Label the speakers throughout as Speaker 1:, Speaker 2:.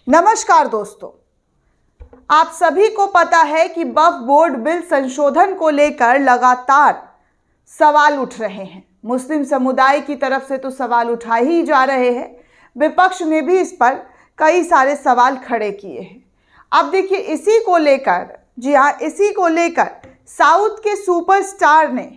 Speaker 1: नमस्कार दोस्तों, आप सभी को पता है कि वक्फ बोर्ड बिल संशोधन को लेकर लगातार सवाल उठ रहे हैं। मुस्लिम समुदाय की तरफ से तो सवाल उठा ही जा रहे हैं, विपक्ष ने भी इस पर कई सारे सवाल खड़े किए हैं। अब देखिए, इसी को लेकर साउथ के सुपरस्टार ने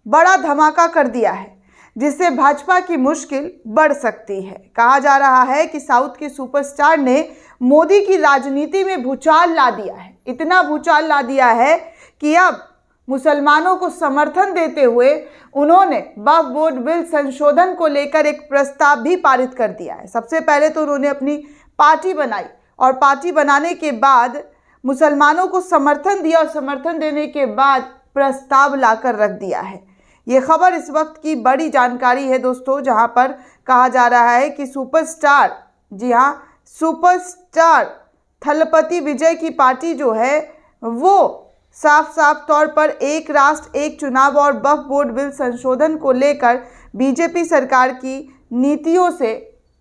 Speaker 1: बड़ा धमाका कर दिया है, जिससे भाजपा की मुश्किल बढ़ सकती है। कहा जा रहा है कि साउथ के सुपरस्टार ने मोदी की राजनीति में भूचाल ला दिया है। इतना भूचाल ला दिया है कि अब मुसलमानों को समर्थन देते हुए उन्होंने वक्फ बोर्ड बिल संशोधन को लेकर एक प्रस्ताव भी पारित कर दिया है। सबसे पहले तो उन्होंने अपनी पार्टी बनाई और पार्टी बनाने के बाद मुसलमानों को समर्थन दिया और समर्थन देने के बाद प्रस्ताव लाकर रख दिया है। ये खबर इस वक्त की बड़ी जानकारी है दोस्तों, जहां पर कहा जा रहा है कि सुपरस्टार, जी हां, सुपरस्टार थलपति विजय की पार्टी जो है वो साफ साफ तौर पर एक राष्ट्र एक चुनाव और वक्फ बोर्ड बिल संशोधन को लेकर बीजेपी सरकार की नीतियों से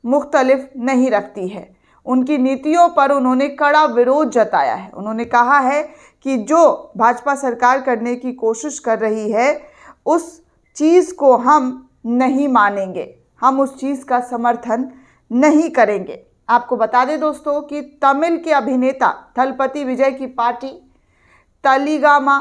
Speaker 1: मुख्तलिफ नहीं रखती है। उनकी नीतियों पर उन्होंने कड़ा विरोध जताया है। उन्होंने कहा है कि जो भाजपा सरकार करने की कोशिश कर रही है उस चीज़ को हम नहीं मानेंगे, हम उस चीज़ का समर्थन नहीं करेंगे। आपको बता दें दोस्तों कि तमिल के अभिनेता थलपति विजय की पार्टी तलिगामा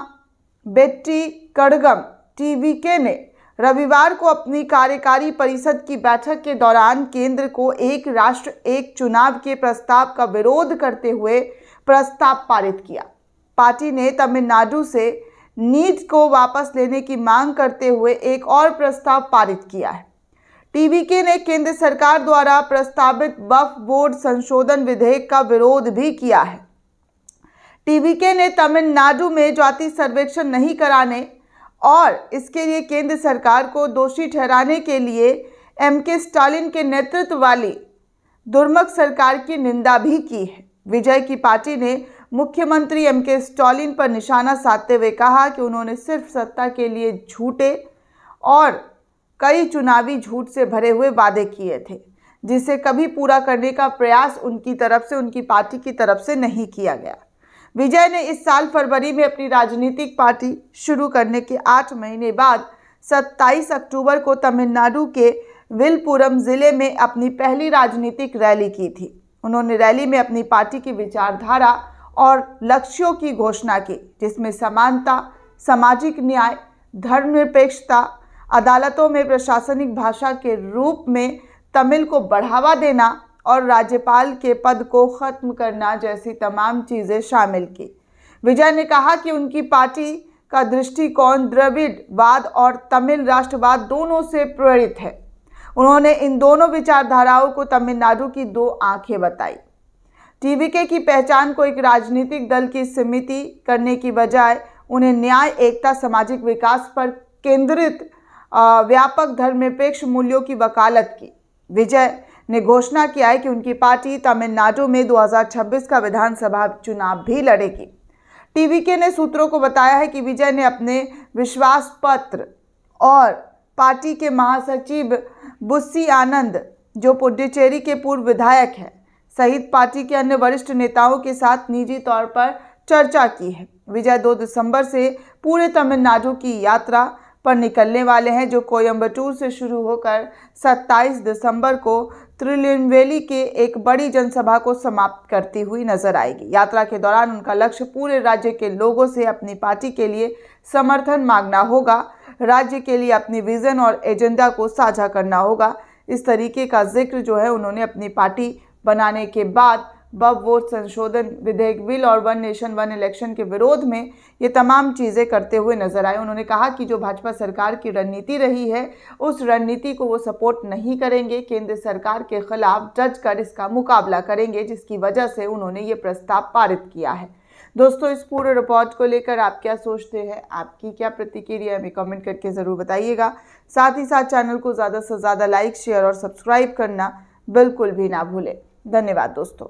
Speaker 1: बेट्टी कड़गम टीवीके ने रविवार को अपनी कार्यकारी परिषद की बैठक के दौरान केंद्र को एक राष्ट्र एक चुनाव के प्रस्ताव का विरोध करते हुए प्रस्ताव पारित किया। पार्टी ने तमिलनाडु से नीट को वापस लेने की मांग करते हुए एक और प्रस्ताव पारित किया है। टीवीके ने केंद्र सरकार द्वारा प्रस्तावित वक्फ बोर्ड संशोधन विधेयक का विरोध भी किया है। टीवीके ने तमिलनाडु में जाति सर्वेक्षण नहीं कराने और इसके लिए केंद्र सरकार को दोषी ठहराने के लिए एमके स्टालिन के नेतृत्व वाली दुर्मुख सरकार की निंदा भी की है। विजय की पार्टी ने मुख्यमंत्री एमके स्टालिन पर निशाना साधते हुए कहा कि उन्होंने सिर्फ सत्ता के लिए झूठे और कई चुनावी झूठ से भरे हुए वादे किए थे, जिसे कभी पूरा करने का प्रयास उनकी तरफ से, उनकी पार्टी की तरफ से नहीं किया गया। विजय ने इस साल फरवरी में अपनी राजनीतिक पार्टी शुरू करने के 8 महीने बाद 27 अक्टूबर को तमिलनाडु के विलपुरम जिले में अपनी पहली राजनीतिक रैली की थी। उन्होंने रैली में अपनी पार्टी की विचारधारा और लक्ष्यों की घोषणा की, जिसमें समानता, सामाजिक न्याय, धर्मनिरपेक्षता, अदालतों में प्रशासनिक भाषा के रूप में तमिल को बढ़ावा देना और राज्यपाल के पद को खत्म करना जैसी तमाम चीज़ें शामिल की। विजय ने कहा कि उनकी पार्टी का दृष्टिकोण द्रविड़वाद और तमिल राष्ट्रवाद दोनों से प्रेरित है। उन्होंने इन दोनों विचारधाराओं को तमिलनाडु की दो आंखें बताई। टीवीके की पहचान को एक राजनीतिक दल की सीमित करने की बजाय उन्हें न्याय, एकता, सामाजिक विकास पर केंद्रित व्यापक धर्मनिरपेक्ष मूल्यों की वकालत की। विजय ने घोषणा किया है कि उनकी पार्टी तमिलनाडु में 2026 का विधानसभा चुनाव भी लड़ेगी। टीवीके ने सूत्रों को बताया है कि विजय ने अपने विश्वास पत्र और पार्टी के महासचिव बुस्सी आनंद, जो पुडुचेरी के पूर्व विधायक हैं, सहित पार्टी के अन्य वरिष्ठ नेताओं के साथ निजी तौर पर चर्चा की है। विजय 2 दिसंबर से पूरे तमिलनाडु की यात्रा पर निकलने वाले हैं, जो कोयम्बटूर से शुरू होकर 27 दिसंबर को तिरुनेलवेली के एक बड़ी जनसभा को समाप्त करती हुई नजर आएगी। यात्रा के दौरान उनका लक्ष्य पूरे राज्य के लोगों से अपनी पार्टी के लिए समर्थन मांगना होगा, राज्य के लिए अपनी विजन और एजेंडा को साझा करना होगा। इस तरीके का जिक्र जो है उन्होंने अपनी पार्टी बनाने के बाद वक्फ बोर्ड संशोधन विधेयक बिल और वन नेशन वन इलेक्शन के विरोध में ये तमाम चीज़ें करते हुए नजर आए। उन्होंने कहा कि जो भाजपा सरकार की रणनीति रही है उस रणनीति को वो सपोर्ट नहीं करेंगे, केंद्र सरकार के खिलाफ डट कर इसका मुकाबला करेंगे, जिसकी वजह से उन्होंने ये प्रस्ताव पारित किया है। दोस्तों, इस पूरे रिपोर्ट को लेकर आप क्या सोचते हैं, आपकी क्या प्रतिक्रिया हमें कमेंट करके ज़रूर बताइएगा। साथ ही साथ चैनल को ज़्यादा से ज़्यादा लाइक, शेयर और सब्सक्राइब करना बिल्कुल भी ना भूलें। धन्यवाद दोस्तों।